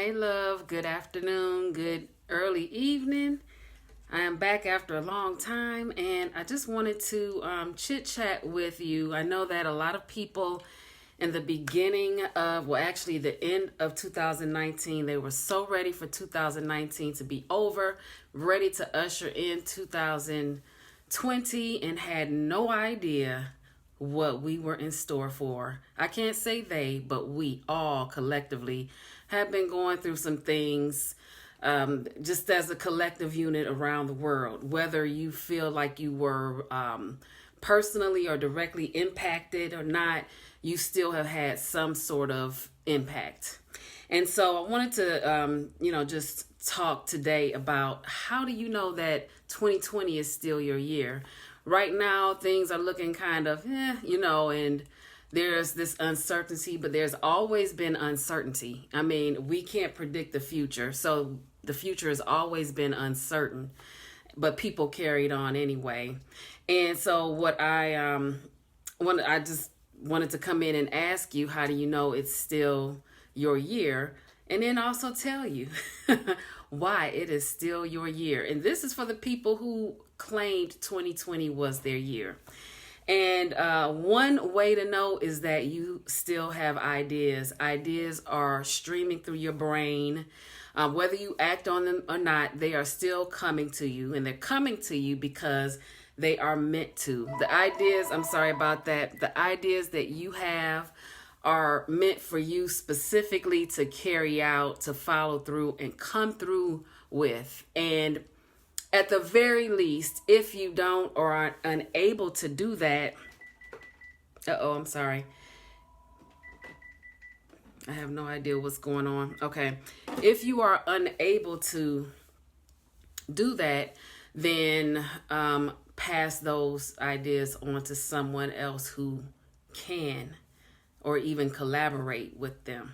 Hey, love. Good afternoon. Good early evening. I am back after a long time, and I just wanted to chit chat with you. I know that a lot of people in the beginning of, well, actually, the end of 2019, they were so ready for 2019 to be over, ready to usher in 2020, and had no idea what we were in store for. I can't say they, but we all collectively have been going through some things just as a collective unit around the world. Whether you feel like you were personally or directly impacted or not, you still have had some sort of impact. And so I wanted to, just talk today about how do you know that 2020 is still your year? Right now, things are looking kind of, and there's this uncertainty, but there's always been uncertainty. I mean, we can't predict the future, so the future has always been uncertain, but people carried on anyway. And so what I just wanted to come in and ask you, how do you know it's still your year? And then also tell you why it is still your year. And this is for the people who claimed 2020 was their year. And one way to know is that you still have ideas. Ideas are streaming through your brain. Whether you act on them or not, they are still coming to you. And they're coming to you because they are meant to. The ideas, I'm sorry about that, the ideas that you have are meant for you specifically to carry out, to follow through, and come through with. And at the very least, if you don't or are unable to do that, I'm sorry. I have no idea what's going on. Okay. If you are unable to do that, then pass those ideas on to someone else who can, or even collaborate with them.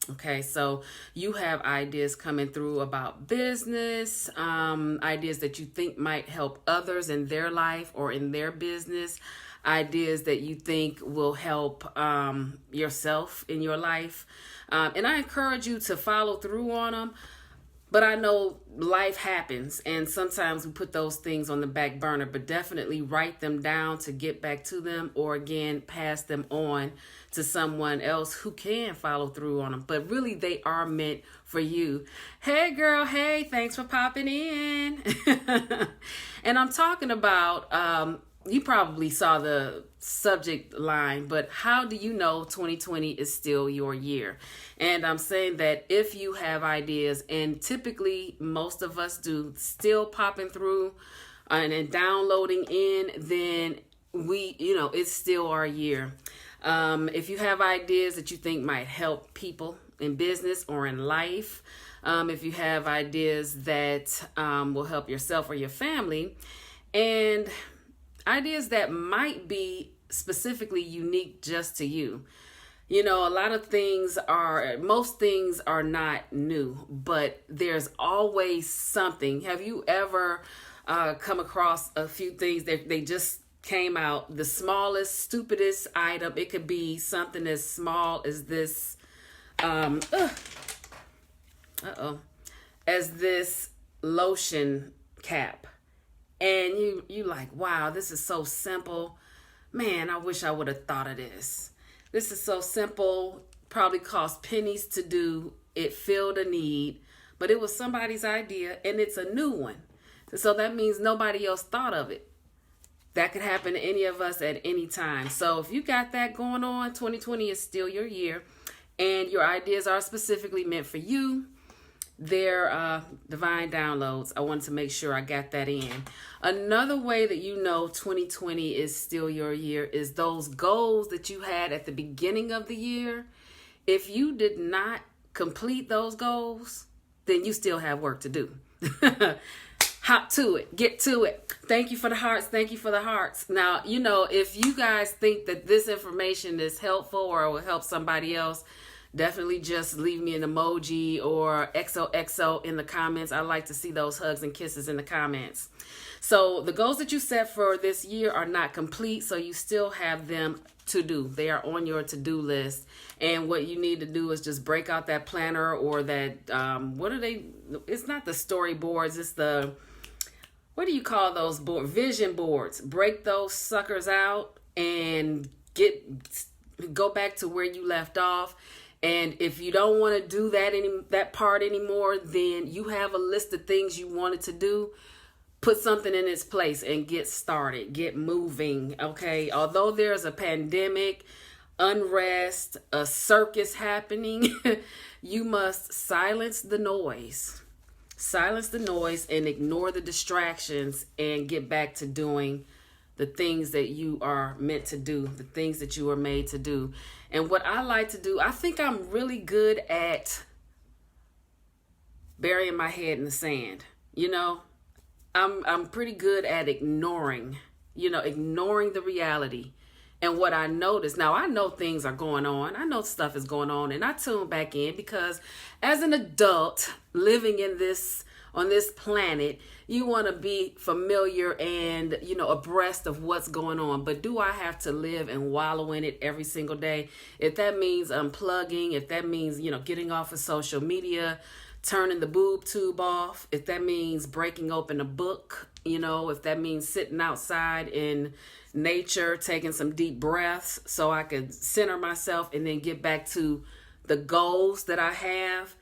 Okay, so you have ideas coming through about business, ideas that you think might help others in their life or in their business, ideas that you think will help yourself in your life. And I encourage you to follow through on them. But I know life happens, and sometimes we put those things on the back burner, but definitely write them down to get back to them, or again, pass them on to someone else who can follow through on them. But really, they are meant for you. Hey, girl. Hey, thanks for popping in. And I'm talking about, you probably saw the subject line, but how do you know 2020 is still your year? And I'm saying that if you have ideas, and typically most of us do, still popping through and downloading in, then it's still our year. If you have ideas that you think might help people in business or in life, if you have ideas that will help yourself or your family, and ideas that might be specifically unique just to you. A lot of most things are not new, but there's always something. Have you ever come across a few things that they just came out, the smallest, stupidest item? It could be something as small as this, as this lotion cap. And you like, wow, this is so simple. Man, I wish I would have thought of this. This is so simple, probably cost pennies to do. It filled a need, but it was somebody's idea, and it's a new one. So that means nobody else thought of it. That could happen to any of us at any time. So if you got that going on, 2020 is still your year, and your ideas are specifically meant for you. They're divine downloads. I wanted to make sure I got that in. Another way that you know 2020 is still your year is those goals that you had at the beginning of the year. If you did not complete those goals, then you still have work to do. Hop to it. Get to it. Thank you for the hearts. Thank you for the hearts. Now, if you guys think that this information is helpful or will help somebody else, definitely just leave me an emoji or XOXO in the comments. I like to see those hugs and kisses in the comments. So the goals that you set for this year are not complete, so you still have them to do. They are on your to-do list. And what you need to do is just break out that planner or that, it's not the storyboards, it's the, what do you call those board? Vision boards. Break those suckers out and go back to where you left off. And if you don't want to do that part anymore, then you have a list of things you wanted to do. Put something in its place and get started, get moving, okay? Although there's a pandemic, unrest, a circus happening, you must silence the noise. Silence the noise and ignore the distractions and get back to doing the things that you are meant to do, the things that you are made to do. And what I like to do, I think I'm really good at burying my head in the sand, you know? I'm pretty good at ignoring the reality. And what I notice, now I know things are going on. I know stuff is going on, and I tune back in because as an adult living on this planet, you want to be familiar and, abreast of what's going on. But do I have to live and wallow in it every single day? If that means unplugging, if that means, getting off of social media, turning the boob tube off, if that means breaking open a book, if that means sitting outside in nature, taking some deep breaths so I could center myself and then get back to the goals that I have,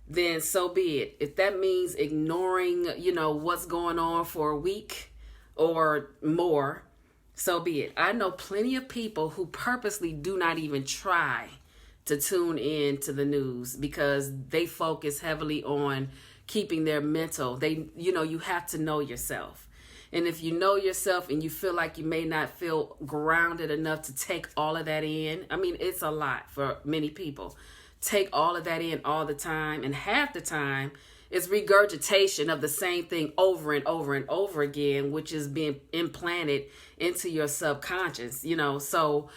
then so be it. If that means ignoring, what's going on for a week or more, so be it. I know plenty of people who purposely do not even try to tune in to the news because they focus heavily on keeping their mental. You have to know yourself. And if you know yourself and you feel like you may not feel grounded enough to take all of that in, I mean, it's a lot for many people. Take all of that in all the time. And half the time, it's regurgitation of the same thing over and over and over again, which is being implanted into your subconscious, So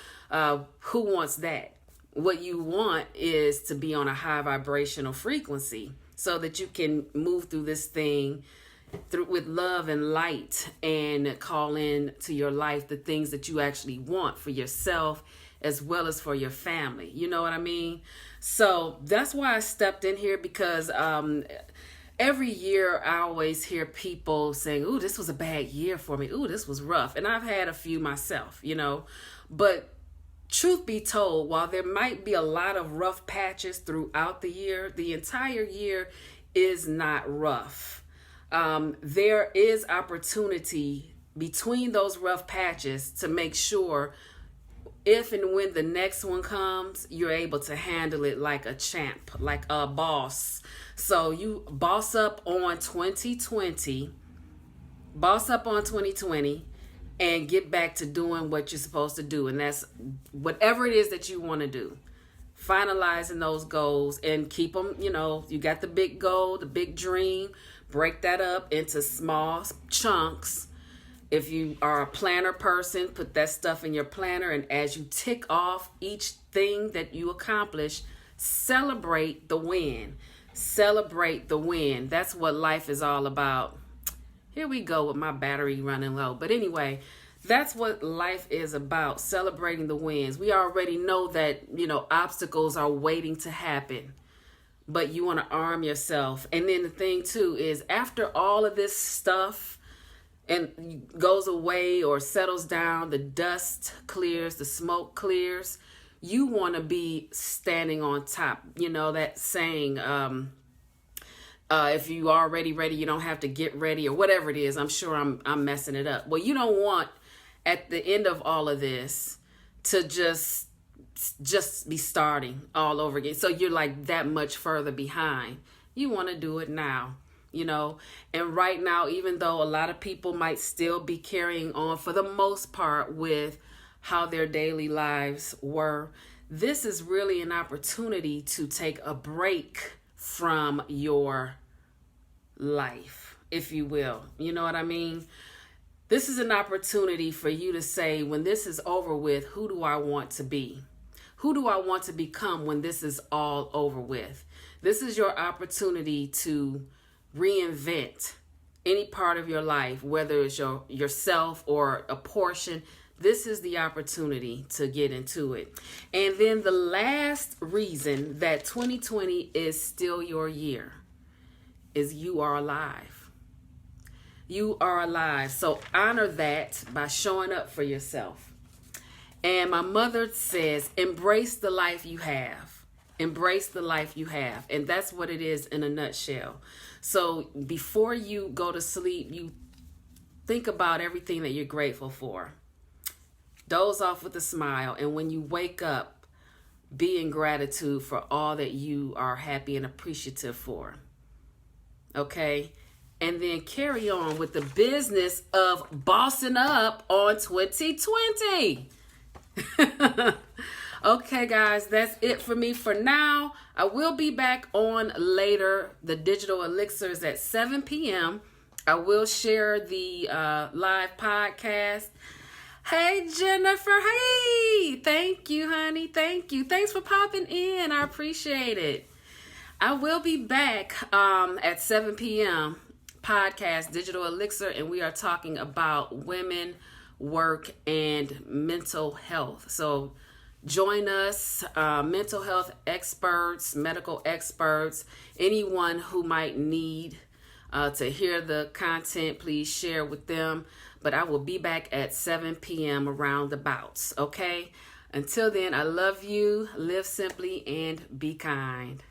who wants that? What you want is to be on a high vibrational frequency so that you can move through this thing with love and light and call in to your life the things that you actually want for yourself as well as for your family. You know what I mean? So that's why I stepped in here because every year I always hear people saying, "Ooh, this was a bad year for me. Ooh, this was rough." And I've had a few myself, but truth be told, while there might be a lot of rough patches throughout the year, the entire year is not rough. There is opportunity between those rough patches to make sure if and when the next one comes, you're able to handle it like a champ, like a boss. So you boss up on 2020, and get back to doing what you're supposed to do. And that's whatever it is that you want to do. Finalizing those goals and keep them, you got the big goal, the big dream, break that up into small chunks. If you are a planner person, put that stuff in your planner. And as you tick off each thing that you accomplish, celebrate the win. Celebrate the win. That's what life is all about. Here we go with my battery running low. But anyway, that's what life is about, celebrating the wins. We already know that, obstacles are waiting to happen, but you want to arm yourself. And then the thing too is after all of this stuff and goes away or settles down, the dust clears, the smoke clears, you want to be standing on top. That saying, if you are already ready, you don't have to get ready or whatever it is. I'm sure I'm messing it up. Well, you don't want at the end of all of this to just be starting all over again. So you're like that much further behind. You want to do it now, and right now, even though a lot of people might still be carrying on for the most part with how their daily lives were, this is really an opportunity to take a break from your life, if you will. You know what I mean? This is an opportunity for you to say, when this is over with, who do I want to be? Who do I want to become when this is all over with? This is your opportunity to reinvent any part of your life, whether it's yourself or a portion. This is the opportunity to get into it. And then the last reason that 2020 is still your year is you are alive. You are alive. So honor that by showing up for yourself. And my mother says, embrace the life you have. Embrace the life you have. And that's what it is in a nutshell. So before you go to sleep, you think about everything that you're grateful for. Doze off with a smile. And when you wake up, be in gratitude for all that you are happy and appreciative for. Okay? And then carry on with the business of bossing up on 2020. Okay, guys, that's it for me for now. I will be back on later. The Digital Elixirs at 7 p.m. I will share the live podcast. Hey, Jennifer. Hey, thank you, honey. Thank you. Thanks for popping in. I appreciate it. I will be back at 7 p.m. podcast Digital Elixir, and we are talking about women, work, and mental health. So join us, mental health experts, medical experts, anyone who might need to hear the content, please share with them. But I will be back at 7 p.m. around abouts, okay? Until then, I love you, live simply, and be kind.